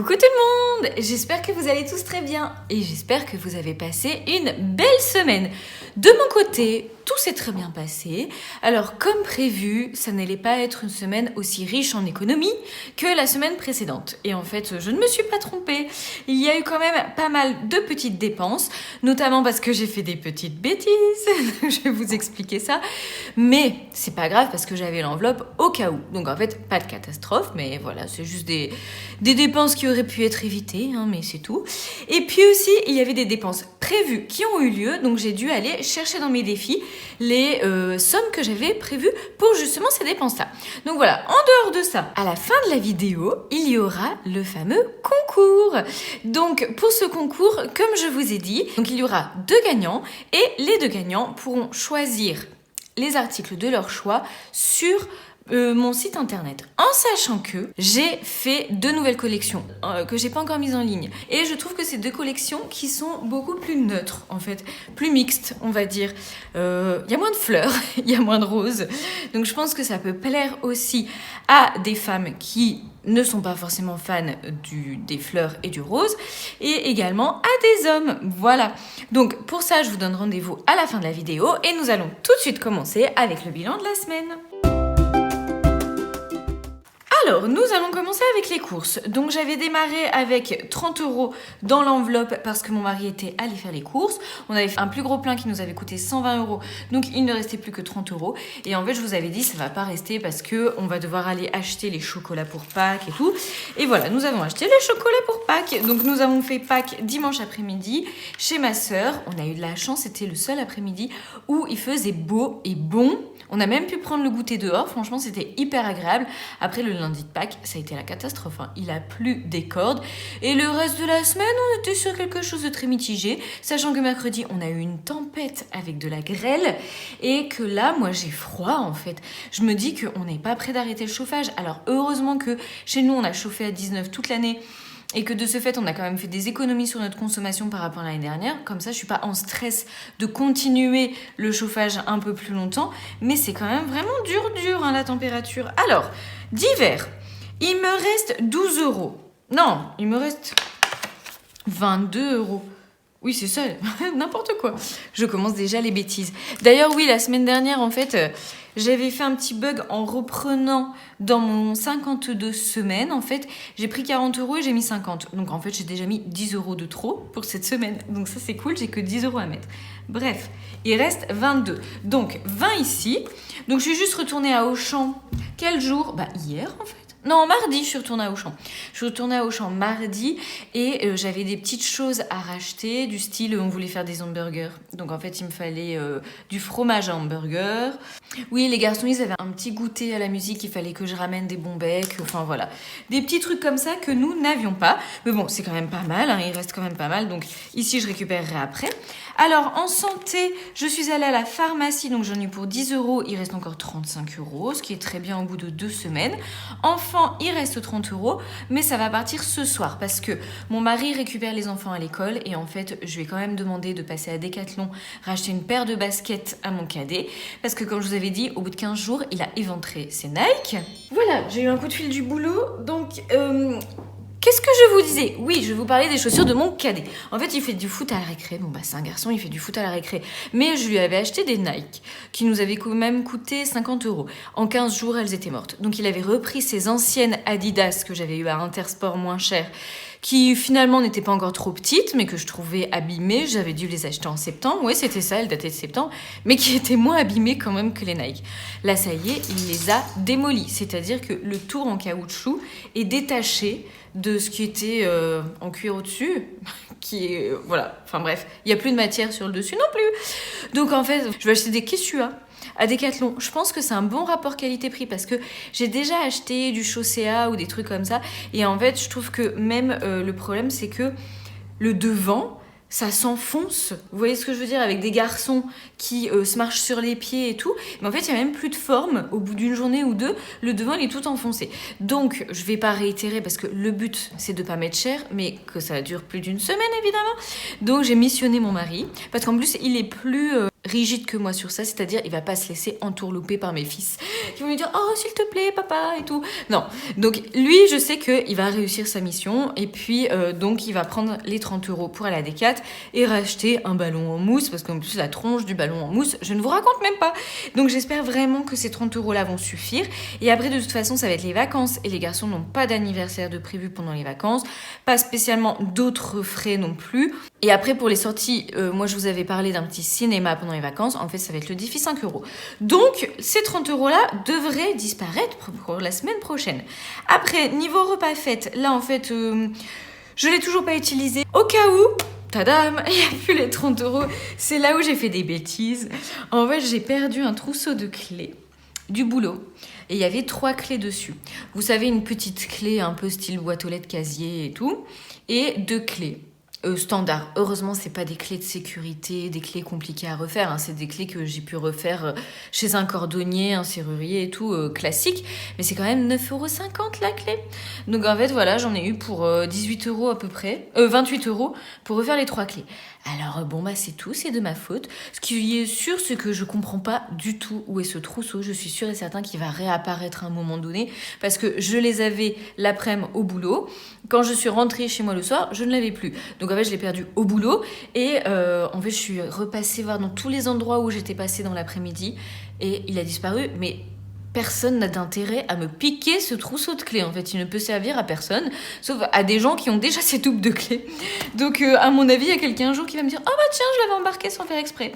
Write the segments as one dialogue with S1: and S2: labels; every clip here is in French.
S1: Coucou tout le monde, j'espère que vous allez tous très bien et j'espère que vous avez passé une belle semaine. De mon côté, tout s'est très bien passé. Alors comme prévu, ça n'allait pas être une semaine aussi riche en économie que la semaine précédente. Et en fait, je ne me suis pas trompée. Il y a eu quand même pas mal de petites dépenses, notamment parce que j'ai fait des petites bêtises. Je vais vous expliquer ça. Mais c'est pas grave parce que j'avais l'enveloppe au cas où. Donc en fait, pas de catastrophe, mais voilà, c'est juste des dépenses qui auraient pu être évitées, hein, mais c'est tout. Et puis aussi, il y avait des dépenses prévues qui ont eu lieu, donc j'ai dû aller chercher dans mes défis les sommes que j'avais prévues pour justement ces dépenses-là. Donc voilà, en dehors de ça, à la fin de la vidéo, il y aura le fameux concours. Donc pour ce concours, comme je vous ai dit, donc il y aura 2 gagnants et les 2 gagnants pourront choisir les articles de leur choix sur mon site internet, en sachant que j'ai fait 2 nouvelles collections que j'ai pas encore mises en ligne, et je trouve que c'est 2 collections qui sont beaucoup plus neutres en fait, plus mixtes on va dire. Il y a moins de fleurs, il y a moins de roses, donc je pense que ça peut plaire aussi à des femmes qui ne sont pas forcément fans des fleurs et du rose, et également à des hommes, voilà. Donc pour ça je vous donne rendez-vous à la fin de la vidéo et nous allons tout de suite commencer avec le bilan de la semaine. Alors, nous allons commencer avec les courses. Donc, j'avais démarré avec 30 € dans l'enveloppe parce que mon mari était allé faire les courses. On avait fait un plus gros plein qui nous avait coûté 120 €. Donc, il ne restait plus que 30 €. Et en fait, je vous avais dit, ça va pas rester parce que on va devoir aller acheter les chocolats pour Pâques et tout. Et voilà, nous avons acheté les chocolats pour Pâques. Donc, nous avons fait Pâques dimanche après-midi chez ma sœur. On a eu de la chance, c'était le seul après-midi où il faisait beau et bon. On a même pu prendre le goûter dehors. Franchement, c'était hyper agréable. Après, le lundi de Pâques, ça a été la catastrophe, hein. Il a plu des cordes. Et le reste de la semaine, on était sur quelque chose de très mitigé. Sachant que mercredi, on a eu une tempête avec de la grêle. Et que là, moi, j'ai froid, en fait. Je me dis qu'on n'est pas près d'arrêter le chauffage. Alors, heureusement que chez nous, on a chauffé à 19 toute l'année. Et que de ce fait, on a quand même fait des économies sur notre consommation par rapport à l'année dernière. Comme ça, je suis pas en stress de continuer le chauffage un peu plus longtemps. Mais c'est quand même vraiment dur, hein, la température. Alors, d'hiver, il me reste 12 €. Non, il me reste 22 €. Oui, c'est ça, n'importe quoi. Je commence déjà les bêtises. D'ailleurs, oui, la semaine dernière, en fait, j'avais fait un petit bug en reprenant dans mon 52 semaines. En fait, j'ai pris 40 € et j'ai mis 50. Donc, en fait, j'ai déjà mis 10 € de trop pour cette semaine. Donc, ça, c'est cool, j'ai que 10 € à mettre. Bref, il reste 22. Donc, 20 ici. Donc, je suis juste retournée à Auchan. Quel jour ? Bah, hier, en fait. Non, mardi, je suis retournée à Auchan. Je suis retournée à Auchan mardi et j'avais des petites choses à racheter, du style, on voulait faire des hamburgers. Donc en fait, il me fallait du fromage à hamburger. Oui, les garçons, ils avaient un petit goûter à la musique, il fallait que je ramène des bons becs, enfin voilà. Des petits trucs comme ça que nous n'avions pas. Mais bon, c'est quand même pas mal, hein, il reste quand même pas mal. Donc ici, je récupérerai après. Alors, en santé, je suis allée à la pharmacie, donc j'en ai eu pour 10 €. Il reste encore 35 €, ce qui est très bien au bout de 2 semaines. Enfants, il reste 30 €, mais ça va partir ce soir parce que mon mari récupère les enfants à l'école et en fait, je lui ai quand même demandé de passer à Decathlon, racheter une paire de baskets à mon cadet parce que comme je vous avais dit, au bout de 15 jours, il a éventré ses Nike. Voilà, j'ai eu un coup de fil du boulot, donc... Qu'est-ce que je vous disais ? Oui, je vais vous parler des chaussures de mon cadet. En fait, il fait du foot à la récré. Bon, bah, c'est un garçon, il fait du foot à la récré. Mais je lui avais acheté des Nike qui nous avaient quand même coûté 50 €. En 15 jours, elles étaient mortes. Donc, il avait repris ses anciennes Adidas que j'avais eues à Intersport moins cher, qui finalement n'étaient pas encore trop petites, mais que je trouvais abîmées. J'avais dû les acheter en septembre. Oui, c'était ça, elles dataient de septembre. Mais qui étaient moins abîmées quand même que les Nike. Là, ça y est, il les a démolies. C'est-à-dire que le tour en caoutchouc est détaché de ce qui était en cuir au-dessus, qui est... voilà, enfin bref, il n'y a plus de matière sur le dessus non plus. Donc en fait, je vais acheter des Kesua à Decathlon. Je pense que c'est un bon rapport qualité-prix parce que j'ai déjà acheté du Chaussea ou des trucs comme ça. Et en fait, je trouve que même le problème, c'est que le devant... ça s'enfonce, vous voyez ce que je veux dire, avec des garçons qui se marchent sur les pieds et tout, mais en fait il n'y a même plus de forme, au bout d'une journée ou deux, le devant il est tout enfoncé. Donc je vais pas réitérer parce que le but c'est de pas mettre cher, mais que ça dure plus d'une semaine évidemment. Donc j'ai missionné mon mari, parce qu'en plus il est plus rigide que moi sur ça, c'est-à-dire il va pas se laisser entourlouper par mes fils qui vont lui dire oh s'il te plaît papa et tout. Non, donc lui je sais qu'il va réussir sa mission et puis donc il va prendre les 30 € pour aller à Decat et racheter un ballon en mousse parce qu'en plus la tronche du ballon en mousse je ne vous raconte même pas. Donc j'espère vraiment que ces 30 € là vont suffire et après de toute façon ça va être les vacances et les garçons n'ont pas d'anniversaire de prévu pendant les vacances, pas spécialement d'autres frais non plus. Et après pour les sorties, moi je vous avais parlé d'un petit cinéma pendant les vacances, en fait ça va être le défi 5 €. Donc ces 30 € là devraient disparaître pour la semaine prochaine. Après niveau repas fête, là en fait je l'ai toujours pas utilisé. Au cas où, tadam, il n'y a plus les 30 €, c'est là où j'ai fait des bêtises. En fait j'ai perdu un trousseau de clés du boulot. Et il y avait 3 clés dessus. Vous savez, une petite clé un peu style boîte aux lettres, casier et tout. Et 2 clés. Standard. Heureusement, c'est pas des clés de sécurité, des clés compliquées à refaire. Hein. C'est des clés que j'ai pu refaire chez un cordonnier, un serrurier et tout, classique. Mais c'est quand même 9,50 € la clé. Donc en fait, voilà, j'en ai eu pour 18 € à peu près. 28 € pour refaire les 3 clés. Alors bon bah c'est tout, c'est de ma faute. Ce qui est sûr, c'est que je comprends pas du tout où est ce trousseau. Je suis sûre et certain qu'il va réapparaître à un moment donné parce que je les avais l'après-midi au boulot. Quand je suis rentrée chez moi le soir, je ne l'avais plus. Donc en fait, je l'ai perdu au boulot et en fait, je suis repassée voir dans tous les endroits où j'étais passée dans l'après-midi et il a disparu. Mais personne n'a d'intérêt à me piquer ce trousseau de clés. En fait, il ne peut servir à personne, sauf à des gens qui ont déjà ces doubles de clés. Donc, à mon avis, il y a quelqu'un un jour qui va me dire « Oh bah tiens, je l'avais embarqué sans faire exprès. »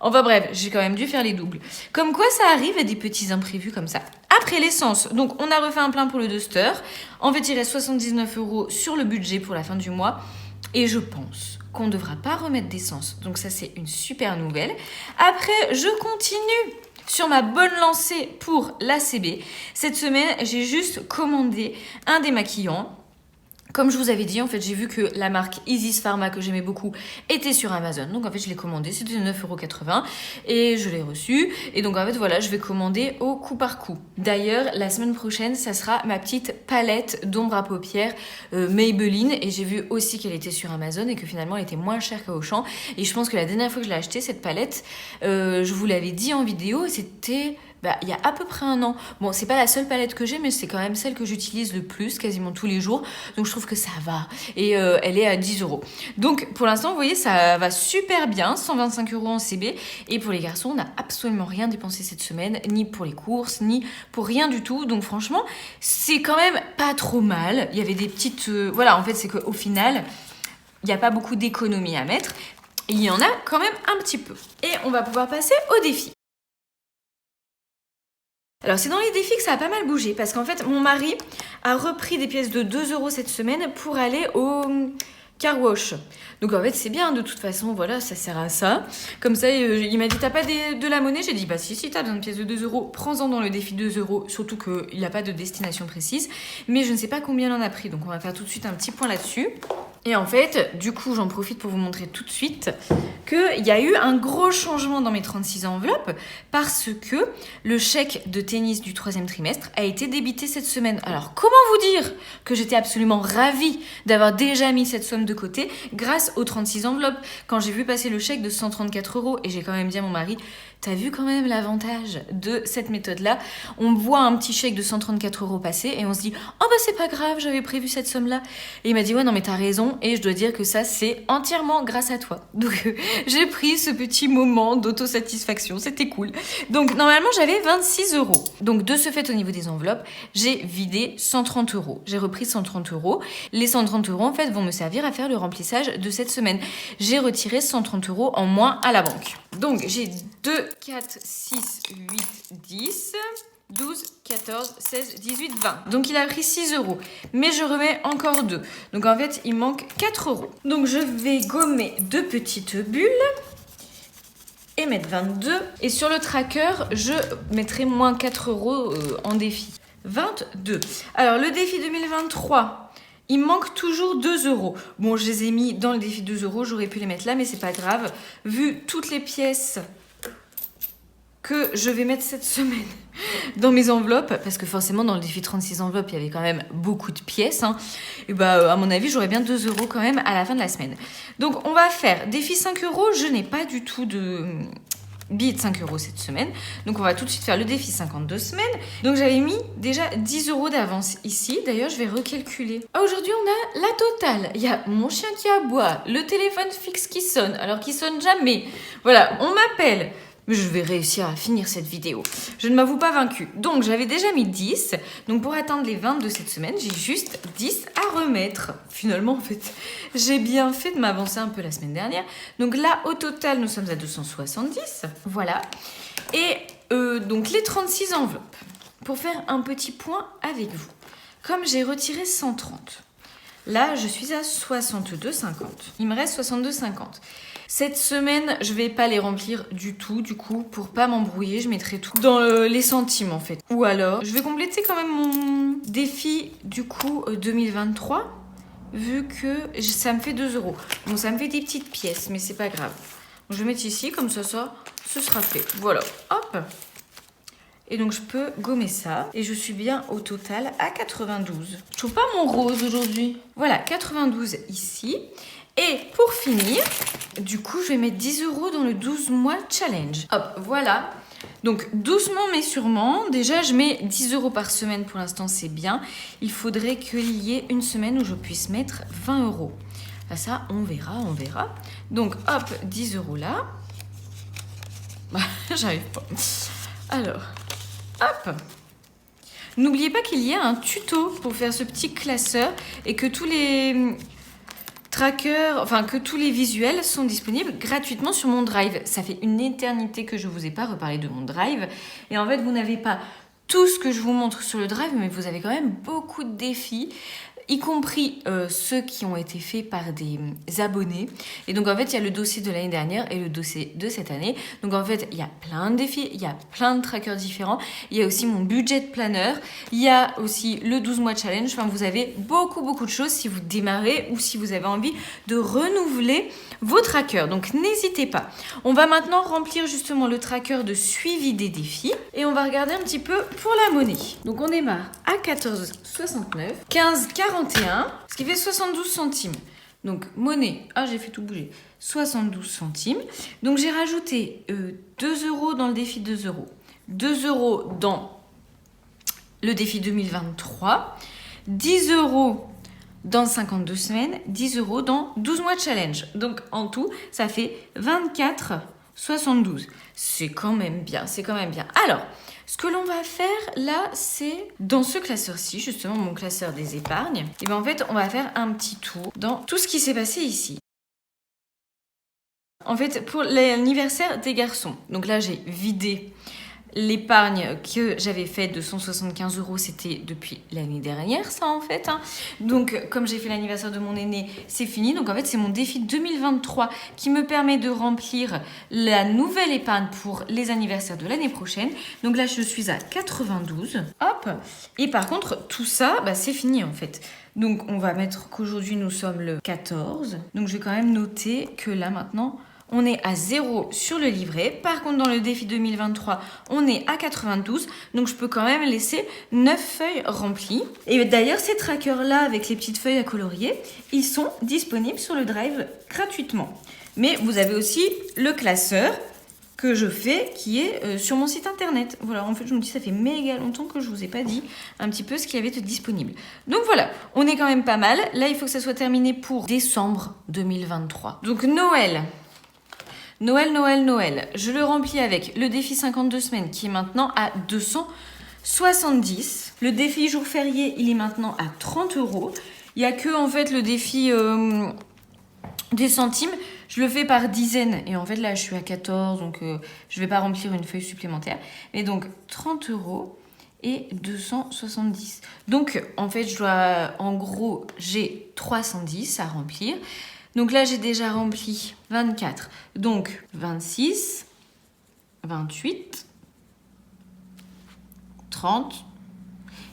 S1: Enfin bref, j'ai quand même dû faire les doubles. Comme quoi, ça arrive à des petits imprévus comme ça. Après l'essence, donc on a refait un plein pour le Duster. En fait, il reste 79 € sur le budget pour la fin du mois. Et je pense qu'on ne devra pas remettre d'essence. Donc ça, c'est une super nouvelle. Après, je continue sur ma bonne lancée pour l'ACB. Cette semaine, j'ai juste commandé un démaquillant. Comme je vous avais dit, en fait, j'ai vu que la marque Isis Pharma, que j'aimais beaucoup, était sur Amazon. Donc, en fait, je l'ai commandé. C'était 9,80 € et je l'ai reçu. Et donc, en fait, voilà, je vais commander au coup par coup. D'ailleurs, la semaine prochaine, ça sera ma petite palette d'ombre à paupières Maybelline. Et j'ai vu aussi qu'elle était sur Amazon et que finalement, elle était moins chère qu'à Auchan. Et je pense que la dernière fois que je l'ai achetée, cette palette, je vous l'avais dit en vidéo, c'était il y a à peu près un an. Bon, c'est pas la seule palette que j'ai, mais c'est quand même celle que j'utilise le plus, quasiment tous les jours. Donc, je trouve que ça va. Et elle est à 10 €. Donc, pour l'instant, vous voyez, ça va super bien. 125 € en CB. Et pour les garçons, on n'a absolument rien dépensé cette semaine, ni pour les courses, ni pour rien du tout. Donc, franchement, c'est quand même pas trop mal. Il y avait des petites... Voilà, en fait, c'est qu'au final, il n'y a pas beaucoup d'économies à mettre. Et il y en a quand même un petit peu. Et on va pouvoir passer au défi. Alors c'est dans les défis que ça a pas mal bougé parce qu'en fait mon mari a repris des pièces de 2 € cette semaine pour aller au car wash. Donc en fait c'est bien de toute façon, voilà, ça sert à ça. Comme ça il m'a dit t'as pas de la monnaie, j'ai dit bah si t'as besoin de pièces de 2 €, prends-en dans le défi 2 €, surtout qu'il n'y a pas de destination précise. Mais je ne sais pas combien il en a pris, donc on va faire tout de suite un petit point là-dessus. Et en fait, du coup, j'en profite pour vous montrer tout de suite qu'il y a eu un gros changement dans mes 36 enveloppes parce que le chèque de tennis du 3e trimestre a été débité cette semaine. Alors, comment vous dire que j'étais absolument ravie d'avoir déjà mis cette somme de côté grâce aux 36 enveloppes. Quand j'ai vu passer le chèque de 134 € et j'ai quand même dit à mon mari... T'as vu quand même l'avantage de cette méthode-là. On voit un petit chèque de 134 € passer et on se dit « Oh bah c'est pas grave, j'avais prévu cette somme-là. » Et il m'a dit « Ouais non mais t'as raison et je dois dire que ça c'est entièrement grâce à toi. » Donc j'ai pris ce petit moment d'autosatisfaction, c'était cool. Donc normalement j'avais 26 €. Donc de ce fait au niveau des enveloppes, j'ai vidé 130 €. J'ai repris 130 €. Les 130 € en fait vont me servir à faire le remplissage de cette semaine. J'ai retiré 130 € en moins à la banque. Donc j'ai 2, 4, 6, 8, 10, 12, 14, 16, 18, 20. Donc il a pris 6 €. Mais je remets encore 2. Donc en fait, il manque 4 €. Donc je vais gommer 2 petites bulles et mettre 22. Et sur le tracker, je mettrai moins 4 € en défi. 22. Alors le défi 2023... Il me manque toujours 2 €. Bon, je les ai mis dans le défi 2 €. J'aurais pu les mettre là, mais c'est pas grave. Vu toutes les pièces que je vais mettre cette semaine dans mes enveloppes, parce que forcément, dans le défi 36 enveloppes, il y avait quand même beaucoup de pièces. Hein, et bah, à mon avis, j'aurais bien 2 € quand même à la fin de la semaine. Donc, on va faire défi 5 €. Je n'ai pas du tout billet de 5 € cette semaine. Donc on va tout de suite faire le défi 52 semaines. Donc j'avais mis déjà 10 € d'avance ici. D'ailleurs, je vais recalculer. Aujourd'hui, on a la totale. Il y a mon chien qui aboie, le téléphone fixe qui sonne, alors qu'il sonne jamais. Voilà, on m'appelle. Mais je vais réussir à finir cette vidéo. Je ne m'avoue pas vaincue. Donc, j'avais déjà mis 10. Donc, pour atteindre les 20 de cette semaine, j'ai juste 10 à remettre. Finalement, en fait, j'ai bien fait de m'avancer un peu la semaine dernière. Donc là, au total, nous sommes à 270. Voilà. Et donc, les 36 enveloppes. Pour faire un petit point avec vous. Comme j'ai retiré 130, là, je suis à 62,50. Il me reste 62,50. Cette semaine, je vais pas les remplir du tout, du coup, pour pas m'embrouiller, je mettrai tout dans les centimes en fait. Ou alors, je vais compléter quand même mon défi du coup 2023, vu que ça me fait 2 €. Bon, ça me fait des petites pièces, mais c'est pas grave. Donc, je vais mettre ici, comme ça, ce sera fait. Voilà, hop. Et donc, je peux gommer ça. Et je suis bien au total à 92. Je trouve pas mon rose aujourd'hui. Voilà, 92 ici. Et pour finir, du coup, je vais mettre 10 € dans le 12 mois challenge. Hop, voilà. Donc, doucement mais sûrement. Déjà, je mets 10 € par semaine. Pour l'instant, c'est bien. Il faudrait qu'il y ait une semaine où je puisse mettre 20 €. Là, ça, on verra, on verra. Donc, hop, 10 € là. J'arrive pas. Alors, hop. N'oubliez pas qu'il y a un tuto pour faire ce petit classeur et que tous les trackers, enfin que tous les visuels sont disponibles gratuitement sur mon Drive. Ça fait une éternité que je vous ai pas reparlé de mon Drive. Et en fait, vous n'avez pas tout ce que je vous montre sur le Drive, mais vous avez quand même beaucoup de défis, y compris ceux qui ont été faits par des abonnés. Et donc en fait, il y a le dossier de l'année dernière et le dossier de cette année. Donc en fait, il y a plein de défis, il y a plein de trackers différents. Il y a aussi mon budget planner, il y a aussi le 12 mois challenge. Enfin, vous avez beaucoup de choses si vous démarrez ou si vous avez envie de renouveler vos trackers. Donc n'hésitez pas. On va maintenant remplir justement le tracker de suivi des défis et on va regarder un petit peu pour la monnaie. Donc on démarre à 14,69, 15,41, ce qui fait 72 centimes. Donc monnaie, j'ai fait tout bouger, 72 centimes. Donc j'ai rajouté 2 € dans le défi 2 €, 2 € dans le défi 2023, 10 € dans 52 semaines, 10 € dans 12 mois challenge. Donc en tout, ça fait 24,72. C'est quand même bien, c'est quand même bien. Alors, ce que l'on va faire là, c'est dans ce classeur-ci, justement mon classeur des épargnes, et bien en fait, on va faire un petit tour dans tout ce qui s'est passé ici. En fait, pour l'anniversaire des garçons, donc là j'ai vidé l'épargne que j'avais faite de 175 €, c'était depuis l'année dernière, ça en fait. Donc, comme j'ai fait l'anniversaire de mon aîné, c'est fini. Donc, en fait, c'est mon défi 2023 qui me permet de remplir la nouvelle épargne pour les anniversaires de l'année prochaine. Donc là, je suis à 92. Hop. Et par contre, tout ça, c'est fini en fait. Donc, on va mettre qu'aujourd'hui, nous sommes le 14. Donc, je vais quand même noter que là, maintenant, on est à 0 sur le livret. Par contre, dans le défi 2023, on est à 92. Donc, je peux quand même laisser 9 feuilles remplies. Et d'ailleurs, ces trackers-là, avec les petites feuilles à colorier, ils sont disponibles sur le Drive gratuitement. Mais vous avez aussi le classeur que je fais qui est sur mon site internet. Voilà, en fait, je me dis, ça fait méga longtemps que je vous ai pas dit un petit peu ce qu'il y avait de disponible. Donc voilà, on est quand même pas mal. Là, il faut que ça soit terminé pour décembre 2023. Donc Noël. Je le remplis avec le défi 52 semaines qui est maintenant à 270. Le défi jour férié, il est maintenant à 30 €. Il n'y a que en fait le défi des centimes. Je le fais par dizaines et en fait là je suis à 14, donc je vais pas remplir une feuille supplémentaire. Mais donc 30 € et 270. Donc en fait en gros j'ai 310 à remplir. Donc là, j'ai déjà rempli 24. Donc 26, 28, 30.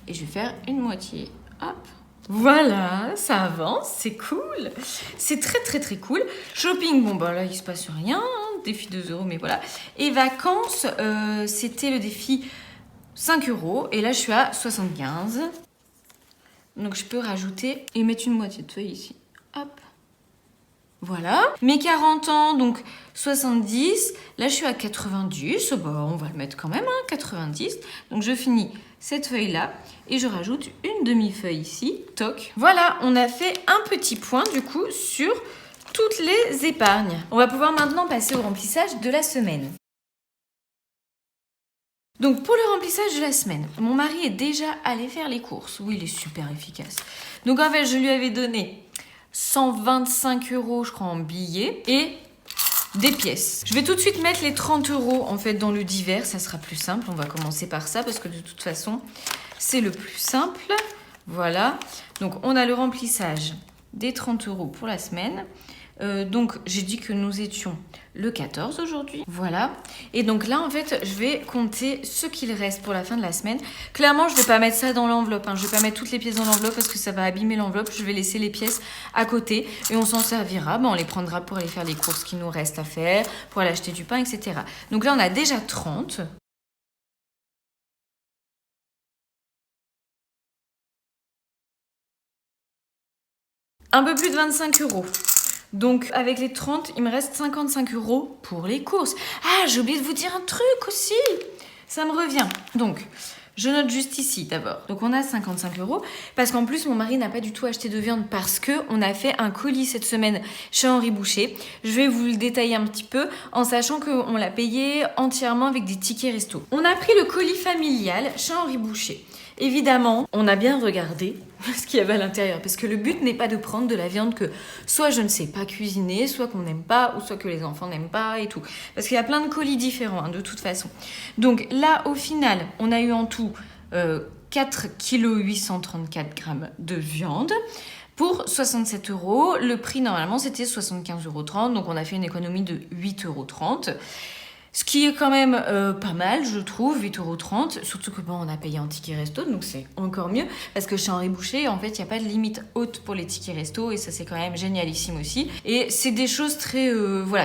S1: Et je vais faire une moitié. Hop. Voilà, ça avance, c'est cool. C'est très cool. Shopping, là, il se passe rien. Défi 2 €, mais voilà. Et vacances, c'était le défi 5 €. Et là, je suis à 75. Donc, je peux rajouter et mettre une moitié de feuille ici. Hop. Voilà. Mes 40 ans, donc 70. Là, je suis à 90. Bah, on va le mettre quand même, 90. Donc, je finis cette feuille-là et je rajoute une demi-feuille ici. Toc. Voilà, on a fait un petit point, du coup, sur toutes les épargnes. On va pouvoir maintenant passer au remplissage de la semaine. Donc pour le remplissage de la semaine, mon mari est déjà allé faire les courses. Oui, il est super efficace. Donc en fait, je lui avais donné 125 €, je crois, en billets et des pièces. Je vais tout de suite mettre les 30 € en fait dans le divers, ça sera plus simple. On va commencer par ça parce que de toute façon, c'est le plus simple. Voilà. Donc on a le remplissage des 30 € pour la semaine. Donc j'ai dit que nous étions le 14 aujourd'hui, voilà. Et donc là en fait je vais compter ce qu'il reste pour la fin de la semaine. Clairement je vais pas mettre ça dans l'enveloppe, je vais pas mettre toutes les pièces dans l'enveloppe parce que ça va abîmer l'enveloppe. Je vais laisser les pièces à côté et on s'en servira, on les prendra pour aller faire les courses qui nous restent à faire, pour aller acheter du pain, etc. Donc là on a déjà 30. Un peu plus de 25 €. Donc, avec les 30, il me reste 55 € pour les courses. Ah, j'ai oublié de vous dire un truc aussi. Ça me revient. Donc, je note juste ici d'abord. Donc, on a 55 € parce qu'en plus, mon mari n'a pas du tout acheté de viande parce qu'on a fait un colis cette semaine chez Henri Boucher. Je vais vous le détailler un petit peu en sachant qu'on l'a payé entièrement avec des tickets resto. On a pris le colis familial chez Henri Boucher. Évidemment, on a bien regardé ce qu'il y avait à l'intérieur parce que le but n'est pas de prendre de la viande que soit je ne sais pas cuisiner, soit qu'on n'aime pas ou soit que les enfants n'aiment pas et tout. Parce qu'il y a plein de colis différents de toute façon. Donc là, au final, on a eu en tout 4,834 kg de viande. Pour 67 €, le prix normalement c'était 75,30 €, donc on a fait une économie de 8,30 €. Ce qui est quand même pas mal, je trouve, 8,30 €. Surtout que on a payé en ticket resto, donc c'est encore mieux. Parce que chez Henri Boucher, en fait, il n'y a pas de limite haute pour les tickets resto. Et ça, c'est quand même génialissime aussi. Et c'est des choses très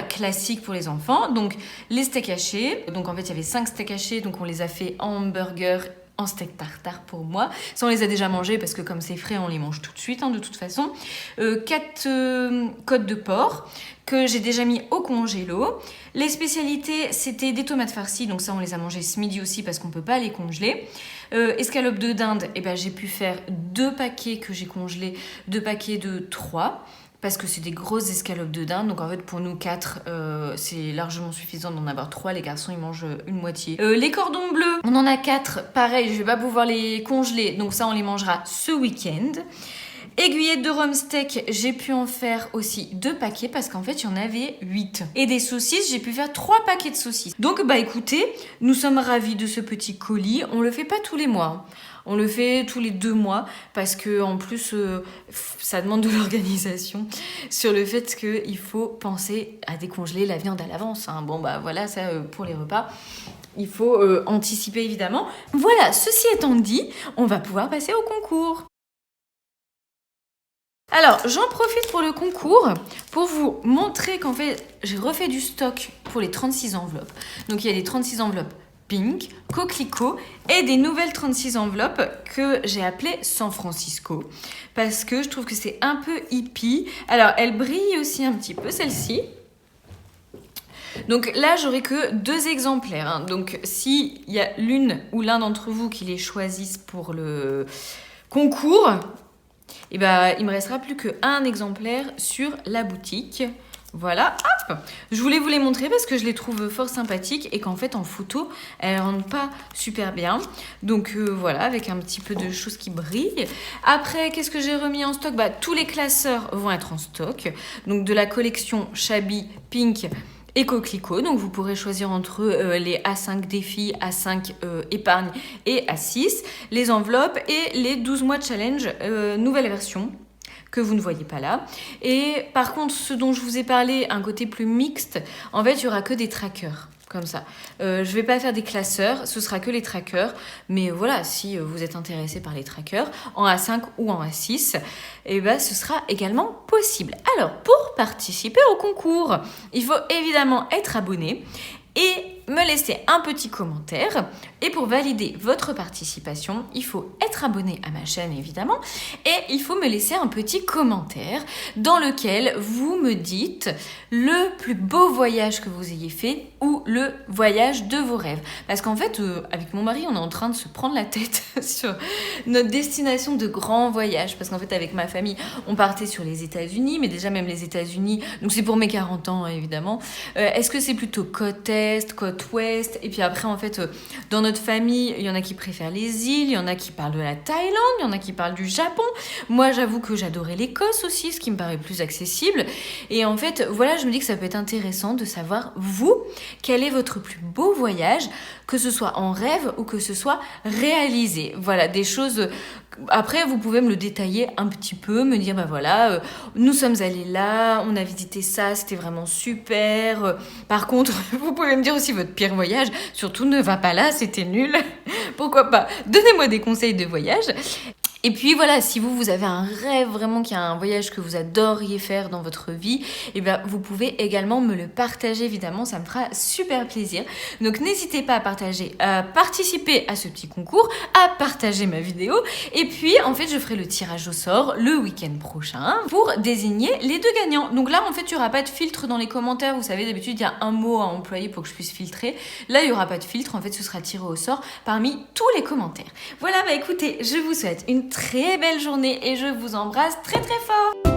S1: classiques pour les enfants. Donc, les steaks hachés. Donc, en fait, il y avait 5 steaks hachés. Donc, on les a fait en hamburger, en steak tartare pour moi. Ça, on les a déjà mangés parce que comme c'est frais, on les mange tout de suite, de toute façon. 4 côtes de porc que j'ai déjà mis au congélo. Les spécialités, c'était des tomates farcies. Donc ça, on les a mangées ce midi aussi parce qu'on peut pas les congeler. Escalopes de dinde, j'ai pu faire 2 paquets que j'ai congelés, 2 paquets de 3. Parce que c'est des grosses escalopes de dinde. Donc en fait, pour nous 4, c'est largement suffisant d'en avoir 3. Les garçons, ils mangent une moitié. Les cordons bleus, on en a 4. Pareil, je vais pas pouvoir les congeler. Donc ça, on les mangera ce week-end. Aiguillettes de rhum steak, j'ai pu en faire aussi 2 paquets parce qu'en fait, il y en avait 8. Et des saucisses, j'ai pu faire 3 paquets de saucisses. Donc, écoutez, nous sommes ravis de ce petit colis. On le fait pas tous les mois. On le fait tous les 2 mois parce que en plus, ça demande de l'organisation sur le fait qu'il faut penser à décongeler la viande à l'avance. Voilà, ça pour les repas. Il faut anticiper évidemment. Voilà, ceci étant dit, on va pouvoir passer au concours. Alors, j'en profite pour le concours pour vous montrer qu'en fait, j'ai refait du stock pour les 36 enveloppes. Donc, il y a les 36 enveloppes pink, coquelicot et des nouvelles 36 enveloppes que j'ai appelées San Francisco parce que je trouve que c'est un peu hippie. Alors, elle brille aussi un petit peu, celle-ci. Donc là, j'aurai que 2 exemplaires. Donc, s'il y a l'une ou l'un d'entre vous qui les choisissent pour le concours, il me restera plus qu'un exemplaire sur la boutique. Voilà, hop. Je voulais vous les montrer parce que je les trouve fort sympathiques et qu'en fait en photo, elles rendent pas super bien. Donc voilà, avec un petit peu de choses qui brillent. Après, qu'est-ce que j'ai remis en stock ? Tous les classeurs vont être en stock. Donc de la collection Shabby Pink et coquelicot. Donc vous pourrez choisir entre les A5 défis, A5 épargne et A6, les enveloppes et les 12 mois challenge nouvelle version que vous ne voyez pas là. Et par contre, ce dont je vous ai parlé, un côté plus mixte, en fait, il n'y aura que des trackers. Comme ça. Je vais pas faire des classeurs, ce sera que les trackers. Mais voilà, si vous êtes intéressé par les trackers, en A5 ou en A6, ce sera également possible. Alors, pour participer au concours, il faut évidemment être abonné et me laisser un petit commentaire. Et pour valider votre participation, il faut être abonné à ma chaîne évidemment et il faut me laisser un petit commentaire dans lequel vous me dites le plus beau voyage que vous ayez fait ou le voyage de vos rêves. Parce qu'en fait, avec mon mari, on est en train de se prendre la tête sur notre destination de grand voyage. Parce qu'en fait, avec ma famille, on partait sur les États-Unis, mais déjà même les États-Unis, donc c'est pour mes 40 ans évidemment. Est-ce que c'est plutôt côte Est, côte Ouest? Et puis après, en fait, dans notre famille, il y en a qui préfèrent les îles, il y en a qui parlent de la Thaïlande, il y en a qui parlent du Japon. Moi, j'avoue que j'adorais l'Écosse aussi, ce qui me paraît plus accessible. Et en fait, voilà, je me dis que ça peut être intéressant de savoir, vous, quel est votre plus beau voyage, que ce soit en rêve ou que ce soit réalisé. Voilà, des choses... Après, vous pouvez me le détailler un petit peu, me dire, bah voilà, nous sommes allés là, on a visité ça, c'était vraiment super. Par contre, vous pouvez me dire aussi votre pire voyage, surtout ne va pas là, c'était nul. Pourquoi pas? Donnez-moi des conseils de voyage. Et puis voilà, si vous avez un rêve vraiment, qu'il y a un voyage que vous adoriez faire dans votre vie, et bien vous pouvez également me le partager évidemment, ça me fera super plaisir. Donc n'hésitez pas à partager, à participer à ce petit concours, à partager ma vidéo. Et puis en fait je ferai le tirage au sort le week-end prochain pour désigner les deux gagnants. Donc là en fait il n'y aura pas de filtre dans les commentaires, vous savez d'habitude il y a un mot à employer pour que je puisse filtrer. Là il n'y aura pas de filtre, en fait ce sera tiré au sort parmi tous les commentaires. Voilà, bah écoutez, je vous souhaite une très belle journée et je vous embrasse très très fort.